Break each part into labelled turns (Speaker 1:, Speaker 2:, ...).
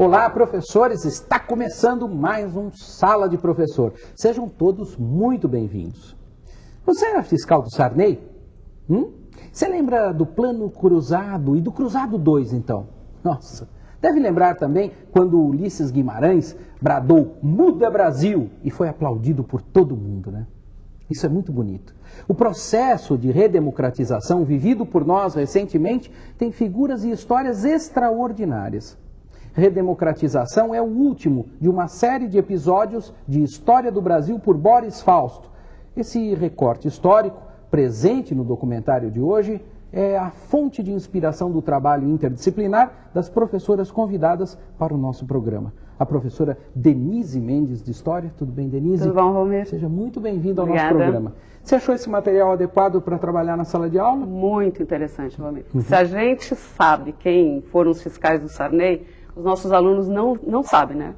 Speaker 1: Olá, professores! Está começando mais um Sala de Professor. Sejam todos muito bem-vindos. Você era fiscal do Sarney? Você lembra do Plano Cruzado e do Cruzado 2, então? Nossa! Deve lembrar também quando Ulisses Guimarães bradou "Muda Brasil" e foi aplaudido por todo mundo, né? Isso é muito bonito. O processo de redemocratização vivido por nós recentemente tem figuras e histórias extraordinárias. Redemocratização é o último de uma série de episódios de História do Brasil por Boris Fausto. Esse recorte histórico, presente no documentário de hoje, é a fonte de inspiração do trabalho interdisciplinar das professoras convidadas para o nosso programa. A professora Denise Mendes, de História. Tudo bem, Denise?
Speaker 2: Tudo bom, Romero?
Speaker 1: Seja muito bem-vindo ao
Speaker 2: Obrigada.
Speaker 1: nosso programa. Você achou esse material adequado para trabalhar na sala de aula?
Speaker 2: Muito interessante, Romero. Se a gente sabe quem foram os fiscais do Sarney, os nossos alunos não sabem, né?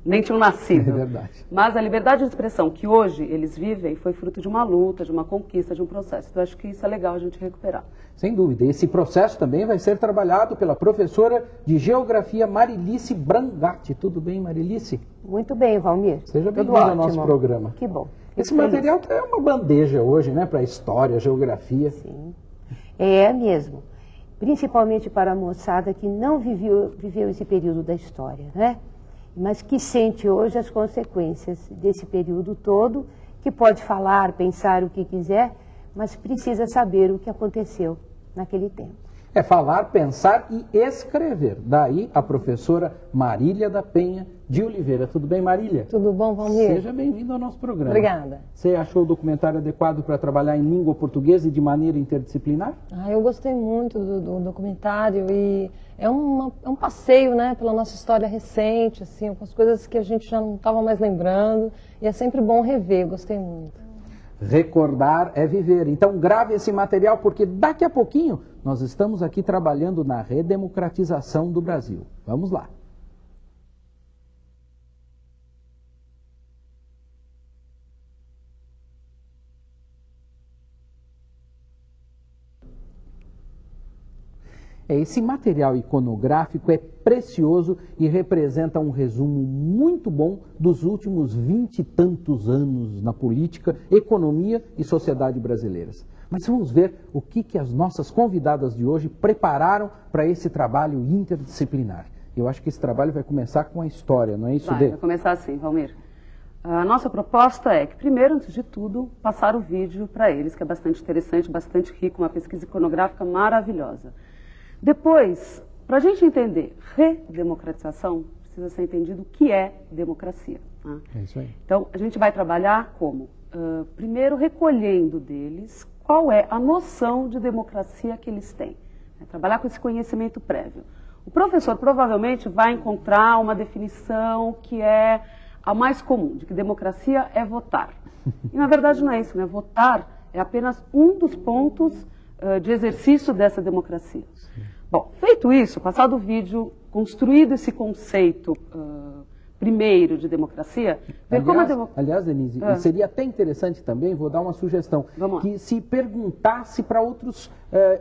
Speaker 2: Nem tinham nascido.
Speaker 1: É verdade.
Speaker 2: Mas a liberdade de expressão que hoje eles vivem foi fruto de uma luta, de uma conquista, de um processo. Então, acho que isso é legal a gente recuperar.
Speaker 1: Sem dúvida. Esse processo também vai ser trabalhado pela professora de Geografia Marilice Brangatti. Tudo bem, Marilice?
Speaker 3: Muito bem, Valmir.
Speaker 1: Seja bem-vindo ao nosso programa.
Speaker 3: Que bom.
Speaker 1: Esse material é uma bandeja hoje, né? Para História, Geografia.
Speaker 3: Sim, é mesmo. Principalmente para a moçada que não viveu esse período da história, né? Mas que sente hoje as consequências desse período todo, que pode falar, pensar o que quiser, mas precisa saber o que aconteceu naquele tempo.
Speaker 1: É falar, pensar e escrever. Daí a professora Marília da Penha de Oliveira. Tudo bem, Marília?
Speaker 4: Tudo bom, Valmir?
Speaker 1: Seja bem-vindo ao nosso programa.
Speaker 4: Obrigada.
Speaker 1: Você achou o documentário adequado para trabalhar em língua portuguesa e de maneira interdisciplinar?
Speaker 4: Eu gostei muito do documentário e é um passeio, né, pela nossa história recente, assim, algumas coisas que a gente já não estava mais lembrando e é sempre bom rever, gostei muito.
Speaker 1: Recordar é viver. Então grave esse material porque daqui a pouquinho nós estamos aqui trabalhando na redemocratização do Brasil. Vamos lá. Esse material iconográfico é precioso e representa um resumo muito bom dos últimos 20 e tantos anos na política, economia e sociedade brasileiras. Mas vamos ver o que as nossas convidadas de hoje prepararam para esse trabalho interdisciplinar. Eu acho que esse trabalho vai começar com a história, não é isso, Dê?
Speaker 2: Vai começar assim, Valmir. A nossa proposta é que, primeiro, antes de tudo, passar o vídeo para eles, que é bastante interessante, bastante rico, uma pesquisa iconográfica maravilhosa. Depois, para a gente entender redemocratização, precisa ser entendido o que é democracia. Tá?
Speaker 1: É isso aí.
Speaker 2: Então, a gente vai trabalhar como? Primeiro, recolhendo deles qual é a noção de democracia que eles têm. Trabalhar com esse conhecimento prévio. O professor provavelmente vai encontrar uma definição que é a mais comum, de que democracia é votar. E, na verdade, não é isso, né? Votar é apenas um dos pontos de exercício dessa democracia. Bom, feito isso, passado o vídeo, construído esse conceito primeiro de democracia,
Speaker 1: aliás, Denise, seria até interessante também, vou dar uma sugestão, que se perguntasse para outros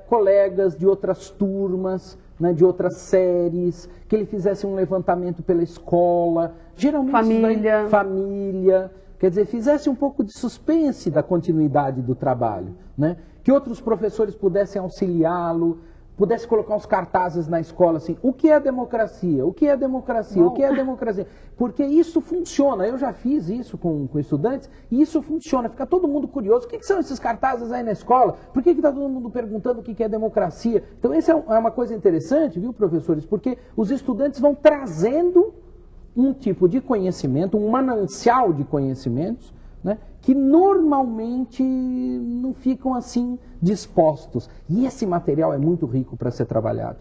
Speaker 1: colegas de outras turmas, né, de outras séries, que ele fizesse um levantamento pela escola, geralmente família, quer dizer, fizesse um pouco de suspense da continuidade do trabalho, né? Que outros professores pudessem auxiliá-lo, pudesse colocar uns cartazes na escola assim, o que é democracia? O que é democracia?
Speaker 2: Bom.
Speaker 1: O que é democracia? Porque isso funciona, eu já fiz isso com estudantes, e isso funciona, fica todo mundo curioso, o que são esses cartazes aí na escola? Por que está todo mundo perguntando o que é democracia? Então essa é uma coisa interessante, viu, professores? Porque os estudantes vão trazendo um tipo de conhecimento, um manancial de conhecimentos, né, que normalmente não ficam assim dispostos. E esse material é muito rico para ser trabalhado.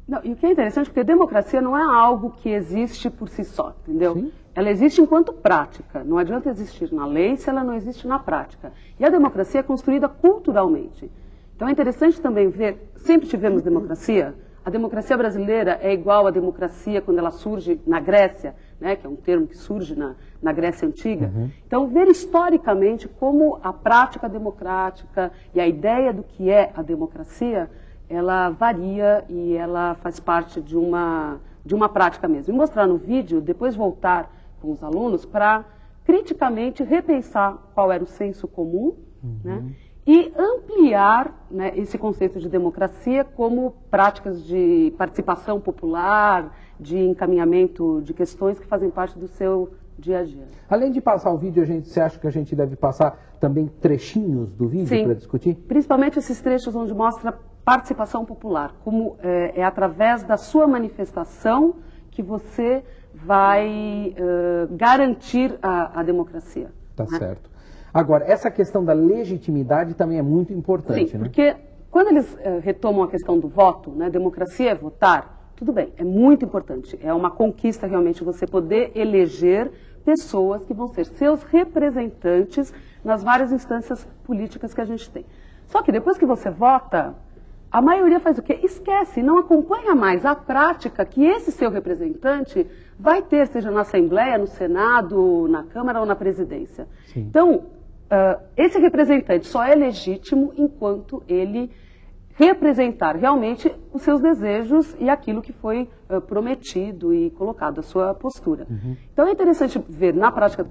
Speaker 2: Não, e o que é interessante, porque democracia não é algo que existe por si só, entendeu?
Speaker 1: Sim.
Speaker 2: Ela existe enquanto prática. Não adianta existir na lei se ela não existe na prática. E a democracia é construída culturalmente. Então é interessante também ver, sempre tivemos democracia. A democracia brasileira é igual à democracia quando ela surge na Grécia, né, que é um termo que surge na Grécia Antiga. Então, ver historicamente como a prática democrática e a ideia do que é a democracia ela varia e ela faz parte de uma prática mesmo. E mostrar no vídeo, depois voltar com os alunos para criticamente repensar qual era o senso comum, né? E ampliar, né, esse conceito de democracia como práticas de participação popular, de encaminhamento de questões que fazem parte do seu dia a dia.
Speaker 1: Além de passar o vídeo, você acha que a gente deve passar também trechinhos do vídeo para discutir?
Speaker 2: Principalmente esses trechos onde mostra participação popular, como é através da sua manifestação que você vai garantir a democracia.
Speaker 1: Tá certo. Agora, essa questão da legitimidade também é muito importante,
Speaker 2: Sim,
Speaker 1: né?
Speaker 2: porque quando eles retomam a questão do voto, né, democracia é votar, tudo bem, é muito importante. É uma conquista realmente você poder eleger pessoas que vão ser seus representantes nas várias instâncias políticas que a gente tem. Só que depois que você vota, a maioria faz o quê? Esquece, não acompanha mais a prática que esse seu representante vai ter, seja na Assembleia, no Senado, na Câmara ou na Presidência.
Speaker 1: Sim.
Speaker 2: Então, esse representante só é legítimo enquanto ele representar realmente os seus desejos e aquilo que foi prometido e colocado, a sua postura. Então é interessante ver na prática,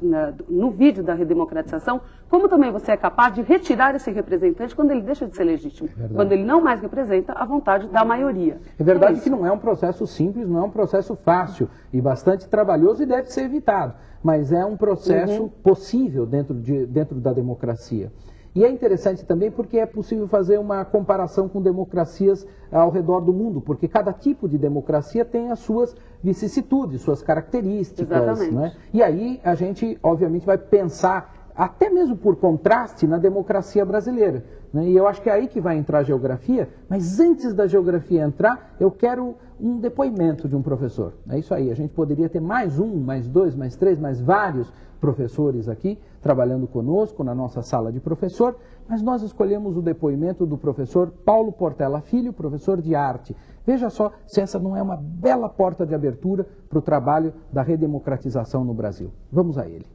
Speaker 2: no vídeo da redemocratização, como também você é capaz de retirar esse representante quando ele deixa de ser legítimo, quando ele não mais representa a vontade da maioria.
Speaker 1: É verdade que não é um processo simples, não é um processo fácil e bastante trabalhoso e deve ser evitado, mas é um processo possível dentro da democracia. E é interessante também porque é possível fazer uma comparação com democracias ao redor do mundo, porque cada tipo de democracia tem as suas vicissitudes, suas características. Né? E aí a gente, obviamente, vai pensar, até mesmo por contraste, na democracia brasileira. Né? E eu acho que é aí que vai entrar a geografia, mas antes da geografia entrar, eu quero um depoimento de um professor. É isso aí, a gente poderia ter mais um, mais dois, mais três, mais vários professores aqui, trabalhando conosco na nossa sala de professor, mas nós escolhemos o depoimento do professor Paulo Portela Filho, professor de arte. Veja só se essa não é uma bela porta de abertura para o trabalho da redemocratização no Brasil. Vamos a ele.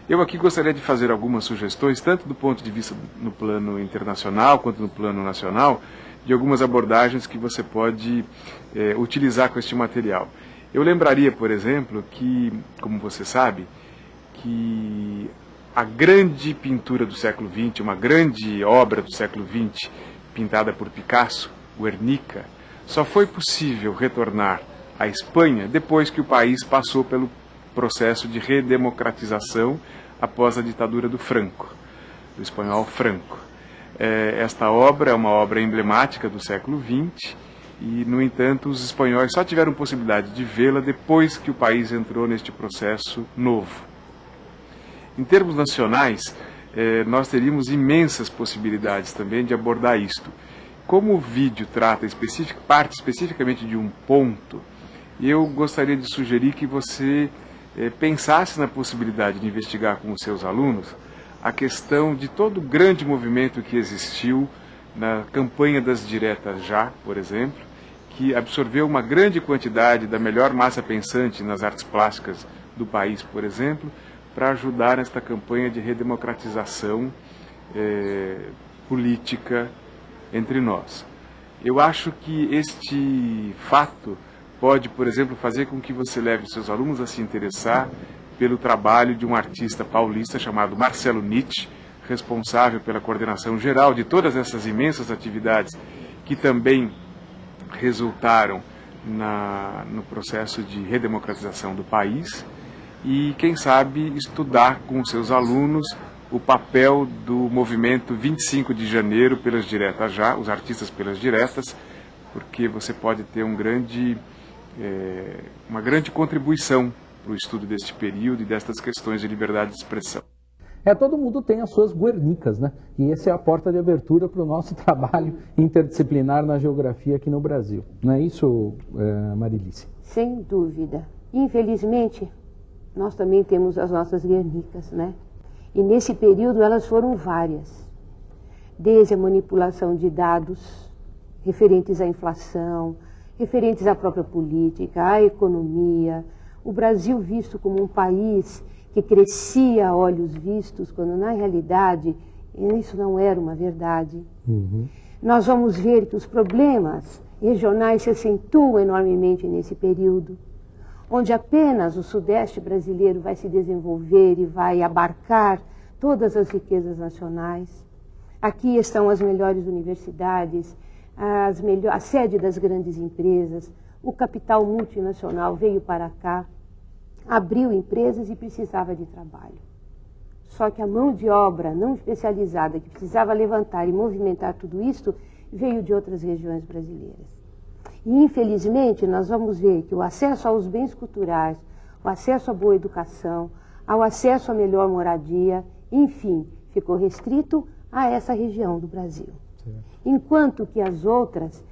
Speaker 5: Eu aqui gostaria de fazer algumas sugestões, tanto do ponto de vista no plano internacional quanto no plano nacional, de algumas abordagens que você pode utilizar com este material. Eu lembraria, por exemplo, que, como você sabe, que a grande pintura do século XX, uma grande obra do século XX, pintada por Picasso, Guernica, só foi possível retornar à Espanha depois que o país passou pelo processo de redemocratização após a ditadura do Franco, do espanhol Franco. Esta obra é uma obra emblemática do século XX e, no entanto, os espanhóis só tiveram possibilidade de vê-la depois que o país entrou neste processo novo. Em termos nacionais, nós teríamos imensas possibilidades também de abordar isto. Como o vídeo trata parte especificamente de um ponto, eu gostaria de sugerir que você pensasse na possibilidade de investigar com os seus alunos a questão de todo o grande movimento que existiu na campanha das diretas já, por exemplo, que absorveu uma grande quantidade da melhor massa pensante nas artes plásticas do país, por exemplo, para ajudar nesta campanha de redemocratização política entre nós. Eu acho que este fato pode, por exemplo, fazer com que você leve seus alunos a se interessar pelo trabalho de um artista paulista chamado Marcelo Nietzsche, responsável pela coordenação geral de todas essas imensas atividades que também resultaram no processo de redemocratização do país. E, quem sabe, estudar com os seus alunos o papel do movimento 25 de janeiro pelas diretas já, os artistas pelas diretas, porque você pode ter uma grande contribuição para o estudo deste período e destas questões de liberdade de expressão.
Speaker 1: Todo mundo tem as suas Guernicas, né? E essa é a porta de abertura para o nosso trabalho interdisciplinar na geografia aqui no Brasil. Não é isso, Marilice?
Speaker 3: Sem dúvida. Infelizmente, nós também temos as nossas Guernicas, né? E nesse período elas foram várias. Desde a manipulação de dados referentes à inflação, referentes à própria política, à economia, o Brasil visto como um país que crescia a olhos vistos, quando na realidade isso não era uma verdade. Nós vamos ver que os problemas regionais se acentuam enormemente nesse período, onde apenas o sudeste brasileiro vai se desenvolver e vai abarcar todas as riquezas nacionais. Aqui estão as melhores universidades, a sede das grandes empresas, o capital multinacional veio para cá, abriu empresas e precisava de trabalho. Só que a mão de obra não especializada que precisava levantar e movimentar tudo isso veio de outras regiões brasileiras. E, infelizmente, nós vamos ver que o acesso aos bens culturais, o acesso à boa educação, ao acesso à melhor moradia, enfim, ficou restrito a essa região do Brasil. Enquanto que as outras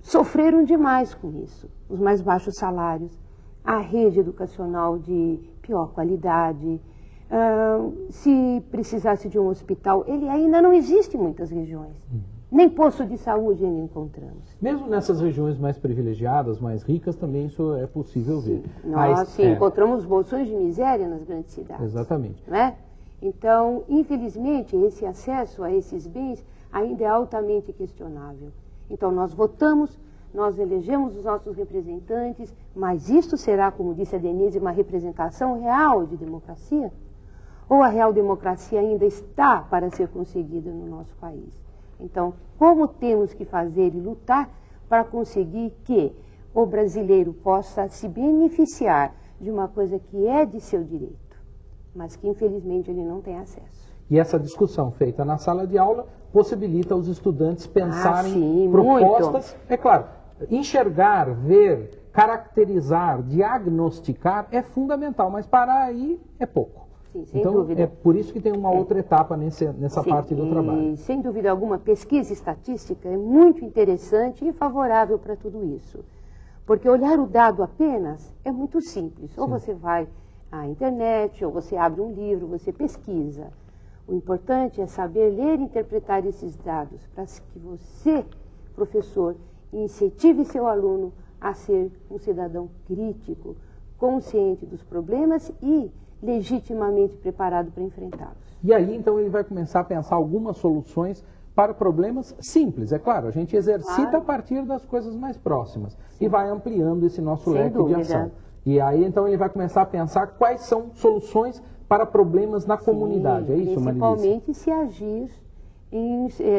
Speaker 3: sofreram demais com isso. Os mais baixos salários, a rede educacional de pior qualidade. Se precisasse de um hospital, ele ainda não existe em muitas regiões. Nem posto de saúde ainda encontramos.
Speaker 1: Mesmo nessas regiões mais privilegiadas, mais ricas, também isso é possível ver.
Speaker 3: Nós encontramos bolsões de miséria nas grandes cidades.
Speaker 1: Exatamente.
Speaker 3: Né? Então, infelizmente, esse acesso a esses bens ainda é altamente questionável. Então, nós votamos, nós elegemos os nossos representantes, mas isto será, como disse a Denise, uma representação real de democracia? Ou a real democracia ainda está para ser conseguida no nosso país? Então, como temos que fazer e lutar para conseguir que o brasileiro possa se beneficiar de uma coisa que é de seu direito, mas que infelizmente ele não tem acesso.
Speaker 1: E essa discussão feita na sala de aula possibilita os estudantes pensarem
Speaker 3: sim,
Speaker 1: propostas,
Speaker 3: muito.
Speaker 1: é claro, enxergar, ver, caracterizar, diagnosticar é fundamental, mas parar aí é pouco.
Speaker 3: Sim, sem
Speaker 1: então,
Speaker 3: dúvida.
Speaker 1: é por isso que tem uma outra etapa nessa
Speaker 3: Sim,
Speaker 1: parte do trabalho.
Speaker 3: Sem dúvida alguma, pesquisa estatística é muito interessante e favorável para tudo isso. Porque olhar o dado apenas é muito simples. Ou você vai à internet, ou você abre um livro, você pesquisa. O importante é saber ler e interpretar esses dados para que você, professor, incentive seu aluno a ser um cidadão crítico, consciente dos problemas e legitimamente preparado para enfrentá-los.
Speaker 1: E aí, então, ele vai começar a pensar algumas soluções para problemas simples. É claro, a gente exercita a partir das coisas mais próximas e vai ampliando esse nosso leque de ação. E aí, então, ele vai começar a pensar quais são soluções para problemas na comunidade. É isso, Marilise?
Speaker 3: Principalmente se agir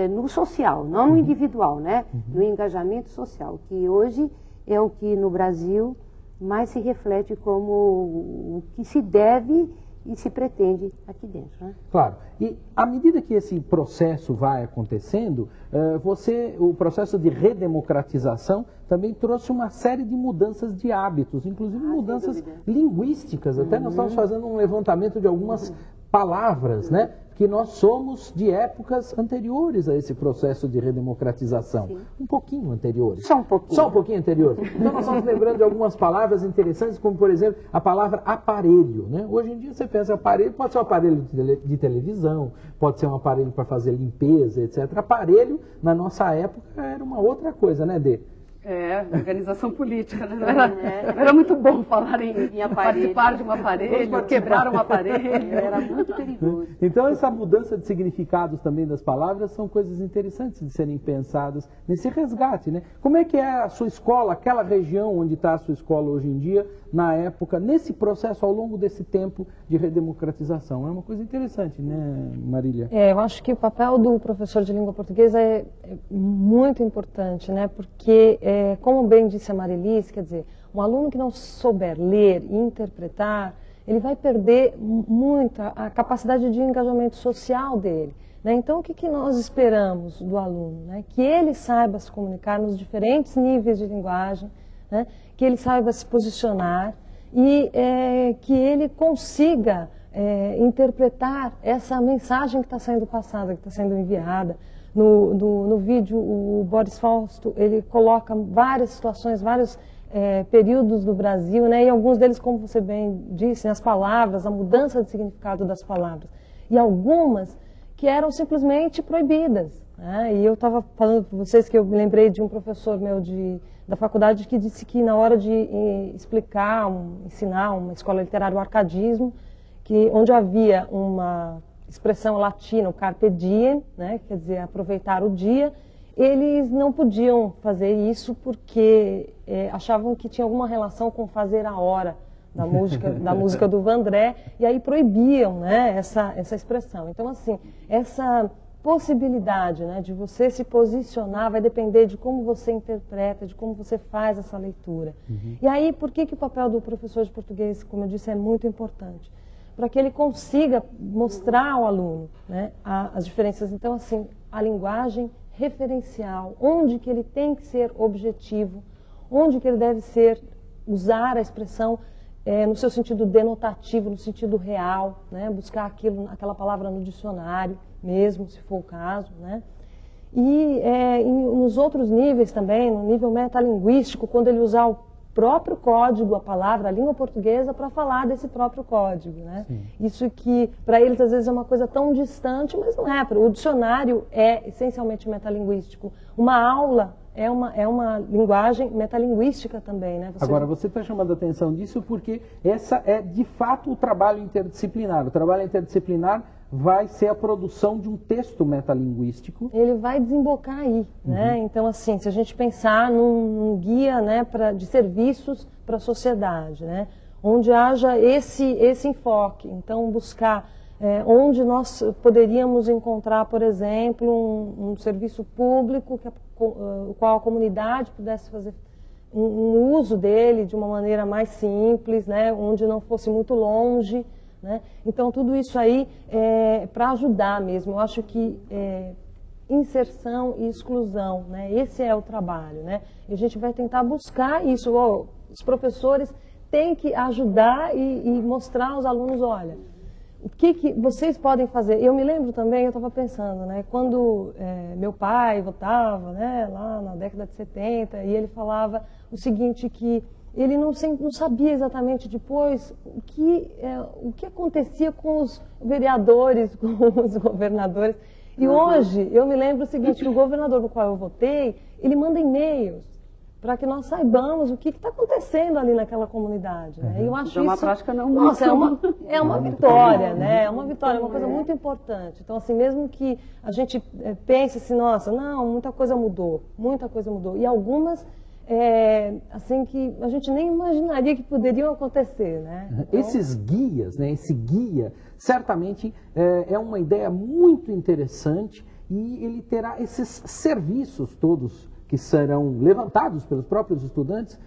Speaker 3: no social, não no individual, né? No engajamento social, que hoje é o que no Brasil mais se reflete como o que se deve e se pretende aqui dentro. Né?
Speaker 1: Claro. E à medida que esse processo vai acontecendo, o processo de redemocratização também trouxe uma série de mudanças de hábitos, inclusive mudanças linguísticas. Até nós estamos fazendo um levantamento de algumas palavras, né? Que nós somos de épocas anteriores a esse processo de redemocratização.
Speaker 3: Sim.
Speaker 1: Um pouquinho anteriores.
Speaker 3: Só um pouquinho.
Speaker 1: Só um pouquinho anteriores. Então nós estamos lembrando de algumas palavras interessantes, como por exemplo a palavra aparelho. Né? Hoje em dia você pensa aparelho, pode ser um aparelho de televisão, pode ser um aparelho para fazer limpeza, etc. Aparelho, na nossa época, era uma outra coisa, né, Dê?
Speaker 2: Organização política, né? Não era muito bom falar em participar de um aparelho, quebrar um aparelho.
Speaker 3: Era muito perigoso.
Speaker 1: Então, essa mudança de significados também das palavras são coisas interessantes de serem pensadas nesse resgate, né? Como é que é a sua escola, aquela região onde está a sua escola hoje em dia, na época, nesse processo, ao longo desse tempo de redemocratização? É uma coisa interessante, né, Marília?
Speaker 4: Eu acho que o papel do professor de língua portuguesa é muito importante, né? Porque, como bem disse a Marilise, quer dizer, um aluno que não souber ler e interpretar, ele vai perder muito a capacidade de engajamento social dele. Né? Então, o que nós esperamos do aluno? Né? Que ele saiba se comunicar nos diferentes níveis de linguagem, né? Que ele saiba se posicionar e que ele consiga interpretar essa mensagem que está sendo passada, que está sendo enviada. No vídeo, o Boris Fausto, ele coloca várias situações, vários períodos do Brasil, né? E alguns deles, como você bem disse, as palavras, a mudança de significado das palavras. E algumas que eram simplesmente proibidas. Né? E eu estava falando para vocês que eu me lembrei de um professor meu da faculdade que disse que na hora de ensinar uma escola literária, o arcadismo, onde havia uma expressão latina, o carpe diem, né, quer dizer, aproveitar o dia, eles não podiam fazer isso porque achavam que tinha alguma relação com fazer a hora da música do Vandré, e aí proibiam, né, essa expressão. Então, assim, essa possibilidade, né, de você se posicionar vai depender de como você interpreta, de como você faz essa leitura. E aí, por que o papel do professor de português, como eu disse, é muito importante? Para que ele consiga mostrar ao aluno, né, as diferenças. Então, assim, a linguagem referencial, onde que ele tem que ser objetivo, onde que ele deve usar a expressão no seu sentido denotativo, no sentido real, né, buscar aquela palavra no dicionário mesmo, se for o caso, né? E nos outros níveis também, no nível metalinguístico, quando ele usar o próprio código, a palavra, a língua portuguesa, para falar desse próprio código, né? Isso que, para eles, às vezes é uma coisa tão distante, mas não é. O dicionário é essencialmente metalinguístico. Uma aula é uma linguagem metalinguística também, né?
Speaker 1: Agora, você está chamando a atenção disso porque essa é, de fato, o trabalho interdisciplinar. O trabalho interdisciplinar vai ser a produção de um texto metalinguístico.
Speaker 4: Ele vai desembocar aí, né? Então, assim, se a gente pensar num guia, né, de serviços para a sociedade, né, onde haja esse enfoque, então buscar onde nós poderíamos encontrar, por exemplo, um serviço público o qual a comunidade pudesse fazer um uso dele de uma maneira mais simples, né, onde não fosse muito longe, né? Então, tudo isso aí é para ajudar mesmo. Eu acho que inserção e exclusão, né? Esse é o trabalho, né? E a gente vai tentar buscar isso. Os professores têm que ajudar e mostrar aos alunos, olha, o que vocês podem fazer. Eu me lembro também, eu estava pensando, né? Quando meu pai votava, né, lá na década de 70, e ele falava o seguinte, que ele não sabia exatamente depois o que acontecia com os vereadores, com os governadores. E hoje, eu me lembro o seguinte, que o governador no qual eu votei, ele manda e-mails para que nós saibamos o que está acontecendo ali naquela comunidade. Né? E eu acho
Speaker 2: então,
Speaker 4: isso...
Speaker 2: uma prática não...
Speaker 4: Nossa, é uma vitória, né? É uma vitória, é uma coisa muito importante. Então, assim, mesmo que a gente pense assim, nossa, não, muita coisa mudou. E algumas... assim que a gente nem imaginaria que poderiam acontecer, né? Então...
Speaker 1: Esses guias, né? Esse guia, certamente é uma ideia muito interessante e ele terá esses serviços todos que serão levantados pelos próprios estudantes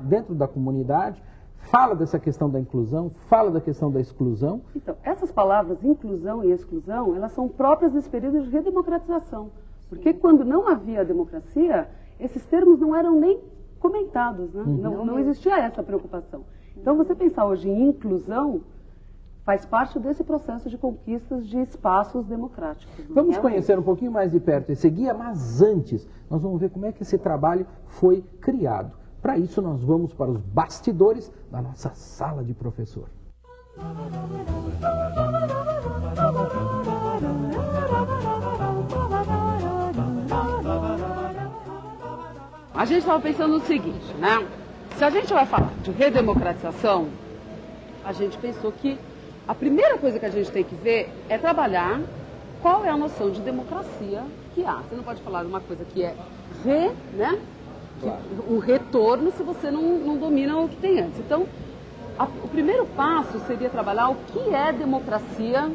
Speaker 1: dentro da comunidade. Fala dessa questão da inclusão, fala da questão da exclusão.
Speaker 2: Então, essas palavras inclusão e exclusão, elas são próprias desse período de redemocratização. Porque quando não havia democracia, esses termos não eram nem comentados, né? Não existia essa preocupação. Então, você pensar hoje em inclusão faz parte desse processo de conquistas de espaços democráticos.
Speaker 1: Vamos conhecer um pouquinho mais de perto esse guia, mas antes nós vamos ver como é que esse trabalho foi criado. Para isso, nós vamos para os bastidores da nossa sala de professor.
Speaker 2: A gente estava pensando no seguinte, né? Se a gente vai falar de redemocratização, a gente pensou que a primeira coisa que a gente tem que ver é trabalhar qual é a noção de democracia que há. Você não pode falar de uma coisa que é né? Um retorno se você não domina o que tem antes. Então, o primeiro passo seria trabalhar o que é democracia,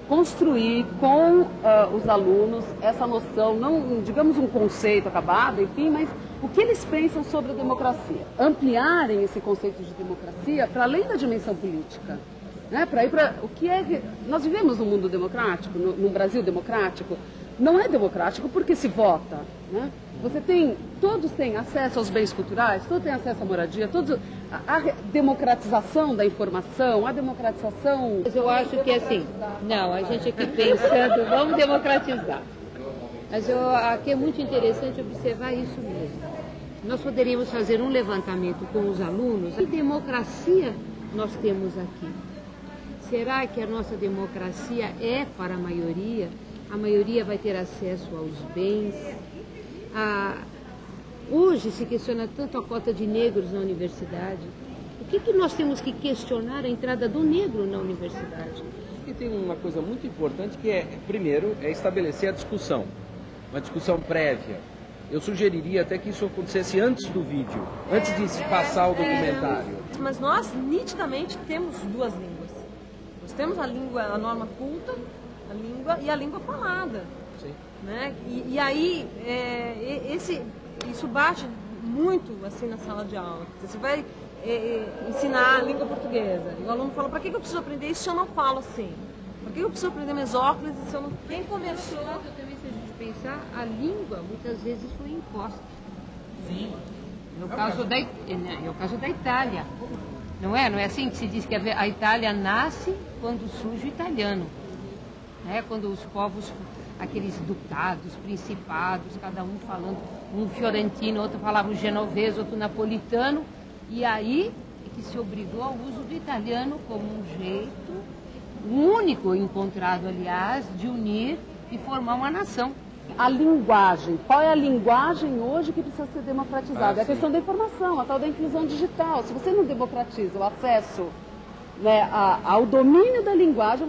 Speaker 2: construir com os alunos essa noção, não digamos um conceito acabado, enfim, mas o que eles pensam sobre a democracia. Ampliarem esse conceito de democracia para além da dimensão política. Né? Para ir para o que é. Nós vivemos num mundo democrático, num Brasil democrático. Não é democrático porque se vota. Né? Todos têm acesso aos bens culturais, todos têm acesso à moradia, a democratização da informação, a democratização...
Speaker 6: Mas eu acho que assim, não, a gente aqui pensando, vamos democratizar. Mas aqui é muito interessante observar isso mesmo. Nós poderíamos fazer um levantamento com os alunos. Que democracia nós temos aqui? Será que a nossa democracia é para a maioria? A maioria vai ter acesso aos bens? Hoje se questiona tanto a cota de negros na universidade. O que nós temos que questionar a entrada do negro na universidade?
Speaker 7: E tem uma coisa muito importante que primeiro, é estabelecer a discussão. uma discussão prévia. Eu sugeriria até que isso acontecesse antes do vídeo, antes de se passar o documentário.
Speaker 8: Mas nós, nitidamente, temos duas línguas. Nós temos a língua, a norma culta, a língua e a língua falada.
Speaker 7: Sim.
Speaker 8: Né? E aí, isso bate muito assim na sala de aula. Você vai ensinar a língua portuguesa. E o aluno fala, para que eu preciso aprender isso se eu não falo assim? Por que eu preciso aprender mesóclises se eu não...
Speaker 6: Quem começou, também, se a gente pensar, a língua muitas vezes foi imposta.
Speaker 7: Sim.
Speaker 6: No caso da Itália. Não é assim que se diz que a Itália nasce quando surge o italiano. Né? Quando os povos, aqueles ducados, principados, cada um falando, um fiorentino, outro falava o genovês, outro napolitano. E aí é que se obrigou ao uso do italiano como um jeito único encontrado, aliás, de unir e formar uma nação.
Speaker 2: A linguagem, qual é a linguagem hoje que precisa ser democratizada? É a questão da informação, a tal da inclusão digital. Se você não democratiza o acesso, né, ao domínio da linguagem,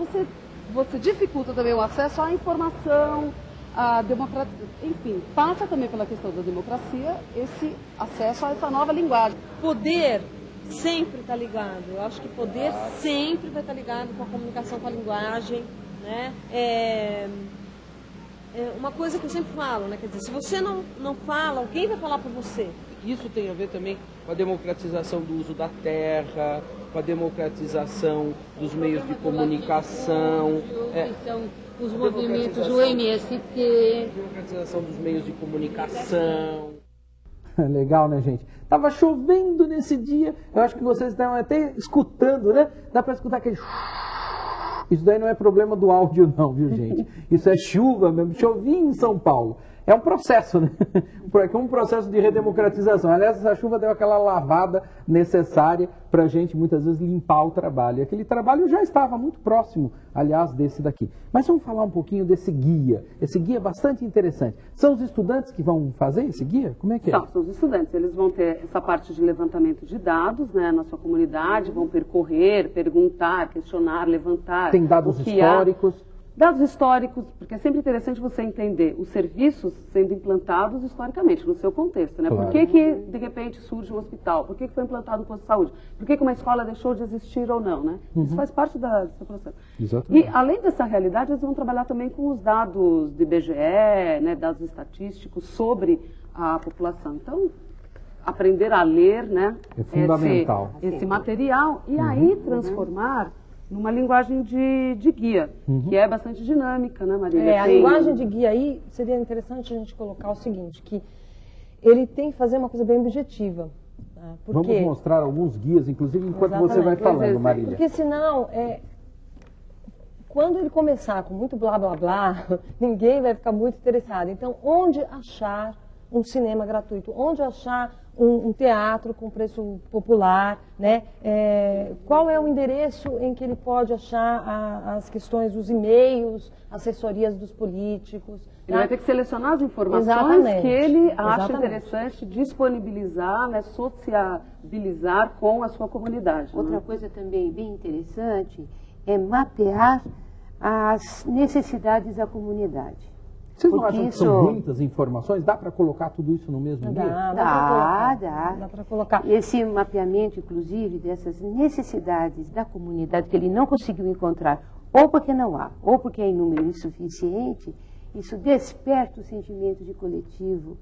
Speaker 2: você dificulta também o acesso à informação, à democracia. Enfim, passa também pela questão da democracia esse acesso a essa nova linguagem.
Speaker 8: Poder sempre está ligado. Eu acho que poder sempre vai estar ligado com a comunicação com a linguagem, né? É uma coisa que eu sempre falo, né? Quer dizer, se você não fala, alguém vai falar por você.
Speaker 7: Isso tem a ver também com a democratização do uso da terra, com a democratização dos meios de comunicação.
Speaker 6: São os movimentos, o MST.
Speaker 7: Democratização dos meios de comunicação.
Speaker 1: Legal, né, gente? Tava chovendo nesse dia. Eu acho que vocês estão até escutando, né? Dá para escutar aquele... Isso daí não é problema do áudio não, viu, gente? Isso é chuva mesmo. Chovinha em São Paulo. É um processo, né? É um processo de redemocratização. Aliás, essa chuva deu aquela lavada necessária para a gente, muitas vezes, limpar o trabalho. E aquele trabalho já estava muito próximo, aliás, desse daqui. Mas vamos falar um pouquinho desse guia. Esse guia é bastante interessante. São os estudantes que vão fazer esse guia? Como é que é?
Speaker 2: São os estudantes. Eles vão ter essa parte de levantamento de dados, né, na sua comunidade, vão percorrer, perguntar, questionar, levantar.
Speaker 1: Tem dados históricos.
Speaker 2: Dados históricos, porque é sempre interessante você entender os serviços sendo implantados historicamente, no seu contexto, né?
Speaker 1: Claro.
Speaker 2: Por que, de repente, surge um hospital? Por que foi implantado um posto de saúde? Por que uma escola deixou de existir ou não, né? Isso faz parte do seu processo.
Speaker 1: Exatamente.
Speaker 2: E, além dessa realidade, eles vão trabalhar também com os dados do IBGE, né, dados estatísticos sobre a população. Então, aprender a ler, né?
Speaker 1: É fundamental.
Speaker 2: Esse material e aí transformar numa linguagem de guia, que é bastante dinâmica, né, Marília?
Speaker 4: A linguagem de guia aí, seria interessante a gente colocar o seguinte, que ele tem que fazer uma coisa bem objetiva. Né?
Speaker 1: Vamos mostrar alguns guias, inclusive, enquanto você vai falando, Marília.
Speaker 4: Porque senão, quando ele começar com muito blá, blá, blá, ninguém vai ficar muito interessado. Então, onde achar um cinema gratuito? Onde achar um teatro com preço popular, né? Qual é o endereço em que ele pode achar as questões, os e-mails, assessorias dos políticos?
Speaker 2: Ele vai ter que selecionar as informações que ele acha interessante disponibilizar, né, sociabilizar com a sua comunidade.
Speaker 3: Outra coisa também bem interessante é mapear as necessidades da comunidade.
Speaker 1: Vocês não acham que são muitas informações? Dá para colocar tudo isso no mesmo guia?
Speaker 3: Dá para colocar. Esse mapeamento, inclusive, dessas necessidades da comunidade que ele não conseguiu encontrar, ou porque não há, ou porque é em número insuficiente, isso desperta o sentimento de coletivo,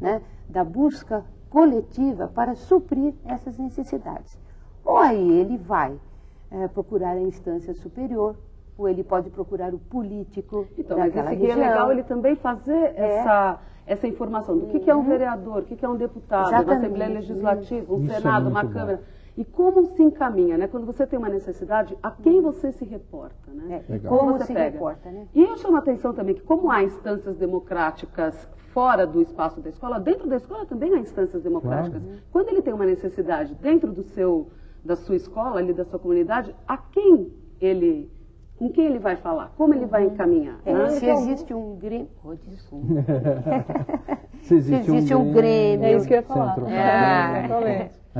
Speaker 3: né, da busca coletiva para suprir essas necessidades. Ou aí ele vai procurar a instância superior, ou ele pode procurar o político daquela região.
Speaker 2: É legal ele também fazer essa informação do que é um vereador, o que é um deputado, uma Assembleia Legislativa, um Senado, uma Câmara. E como se encaminha, né? Quando você tem uma necessidade, a quem você se reporta, né?
Speaker 3: Como você reporta, né?
Speaker 2: E eu chamo a atenção também que como há instâncias democráticas fora do espaço da escola, dentro da escola também há instâncias democráticas. Quando ele tem uma necessidade dentro da sua escola, ali da sua comunidade, com quem ele vai falar? Como ele vai encaminhar?
Speaker 3: Se existe um Grêmio... desculpa.
Speaker 1: Se existe um Grêmio...
Speaker 4: É isso que eu ia falar.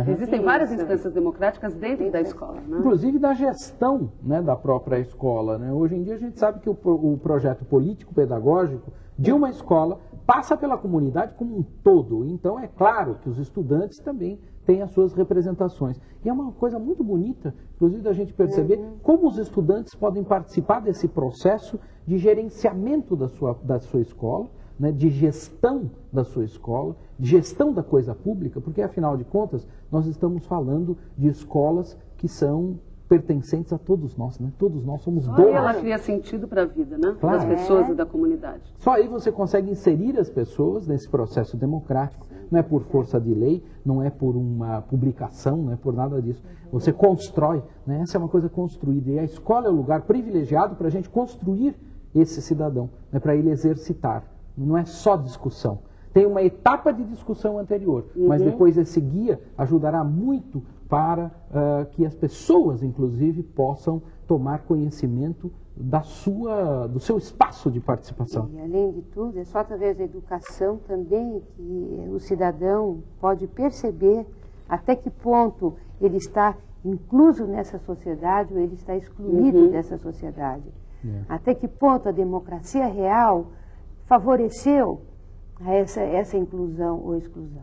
Speaker 2: Existem várias instâncias democráticas dentro da escola. Né?
Speaker 1: Inclusive da gestão, né, da própria escola. Né? Hoje em dia a gente sabe que o projeto político-pedagógico de uma escola passa pela comunidade como um todo. Então é claro que os estudantes também têm as suas representações. E é uma coisa muito bonita, inclusive, da gente perceber como os estudantes podem participar desse processo de gerenciamento da sua escola, né, de gestão da sua escola, de gestão da coisa pública, porque afinal de contas nós estamos falando de escolas que são pertencentes a todos nós, né? Todos nós somos donos.
Speaker 2: E ela cria sentido para a vida, né?
Speaker 1: Claro.
Speaker 2: Das pessoas e da comunidade.
Speaker 1: Só aí você consegue inserir as pessoas nesse processo democrático. Não é por força de lei, não é por uma publicação, não é por nada disso. Você constrói, né? Essa é uma coisa construída. E a escola é o lugar privilegiado para a gente construir esse cidadão, né? Para ele exercitar. Não é só discussão. Tem uma etapa de discussão anterior, mas depois esse guia ajudará muito para que as pessoas, inclusive, possam tomar conhecimento do seu espaço de participação.
Speaker 3: E, além de tudo, é só através da educação também que o cidadão pode perceber até que ponto ele está incluso nessa sociedade ou ele está excluído dessa sociedade. Até que ponto a democracia real favoreceu essa inclusão ou exclusão.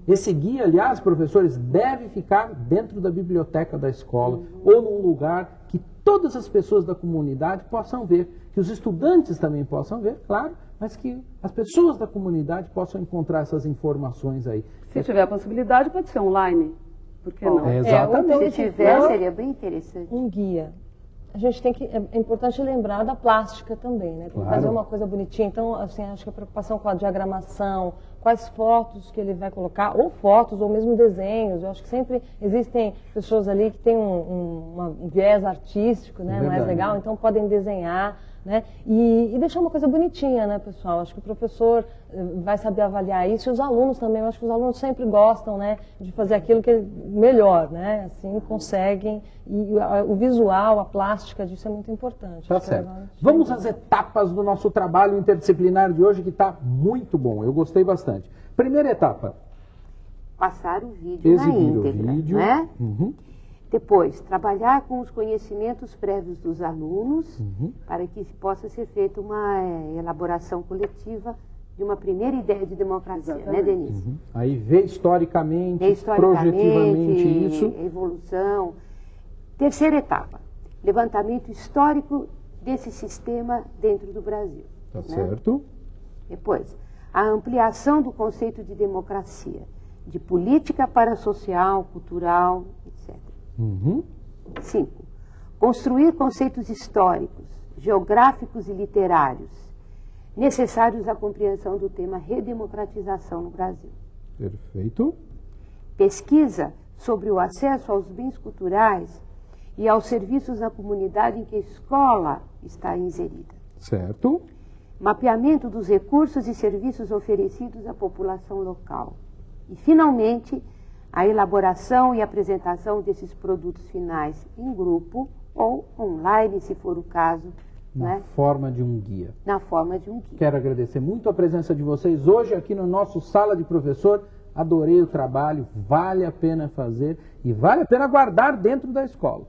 Speaker 1: Esse guia, aliás, professores, deve ficar dentro da biblioteca da escola ou num lugar que todas as pessoas da comunidade possam ver, que os estudantes também possam ver, claro, mas que as pessoas da comunidade possam encontrar essas informações aí.
Speaker 2: Se tiver a possibilidade, pode ser online. Por que não?
Speaker 1: Exatamente.
Speaker 3: Se tiver, seria bem interessante.
Speaker 4: Um guia. A gente tem que, é importante lembrar da plástica também, né? Tem que fazer uma coisa bonitinha. Então, assim, acho que a preocupação com a diagramação, quais fotos que ele vai colocar, ou fotos, ou mesmo desenhos. Eu acho que sempre existem pessoas ali que têm um viés artístico, né? Mais legal, então podem desenhar, né? E deixar uma coisa bonitinha, né, pessoal? Acho que o professor vai saber avaliar isso, e os alunos também. Eu acho que os alunos sempre gostam, né, de fazer aquilo que é melhor, né? Assim, conseguem. E o visual, a plástica disso é muito importante.
Speaker 1: Tá certo. Vamos às etapas do nosso trabalho interdisciplinar de hoje, que está muito bom. Eu gostei bastante. Primeira etapa.
Speaker 3: Passar o vídeo na íntegra, né? Depois, trabalhar com os conhecimentos prévios dos alunos, para que possa ser feita uma elaboração coletiva de uma primeira ideia de democracia, né, Denise?
Speaker 1: Aí ver historicamente, projetivamente isso.
Speaker 3: Evolução. Terceira etapa, levantamento histórico desse sistema dentro do Brasil.
Speaker 1: Tá certo.
Speaker 3: Depois, a ampliação do conceito de democracia, de política para social, cultural, etc. 5. Construir conceitos históricos, geográficos e literários necessários à compreensão do tema redemocratização no Brasil.
Speaker 1: Perfeito.
Speaker 3: Pesquisa sobre o acesso aos bens culturais e aos serviços na comunidade em que a escola está inserida.
Speaker 1: Certo.
Speaker 3: Mapeamento dos recursos e serviços oferecidos à população local. E, finalmente, a elaboração e apresentação desses produtos finais em grupo ou online, se for o caso.
Speaker 1: Na forma de um guia.
Speaker 3: Na forma de um guia.
Speaker 1: Quero agradecer muito a presença de vocês hoje aqui no nosso Sala de Professor. Adorei o trabalho, vale a pena fazer e vale a pena guardar dentro da escola.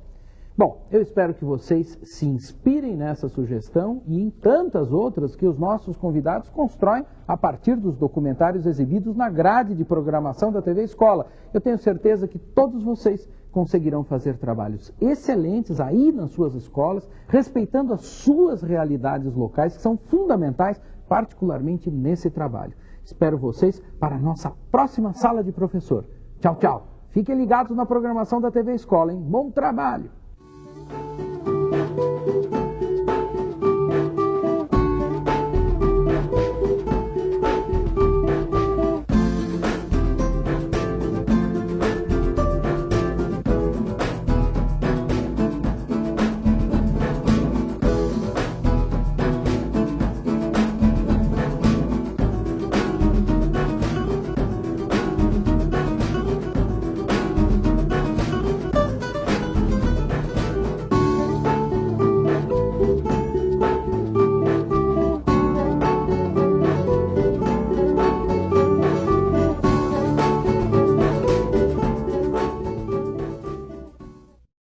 Speaker 1: Bom, eu espero que vocês se inspirem nessa sugestão e em tantas outras que os nossos convidados constroem a partir dos documentários exibidos na grade de programação da TV Escola. Eu tenho certeza que todos vocês conseguirão fazer trabalhos excelentes aí nas suas escolas, respeitando as suas realidades locais, que são fundamentais, particularmente nesse trabalho. Espero vocês para a nossa próxima Sala de Professor. Tchau, tchau. Fiquem ligados na programação da TV Escola, hein? Bom trabalho!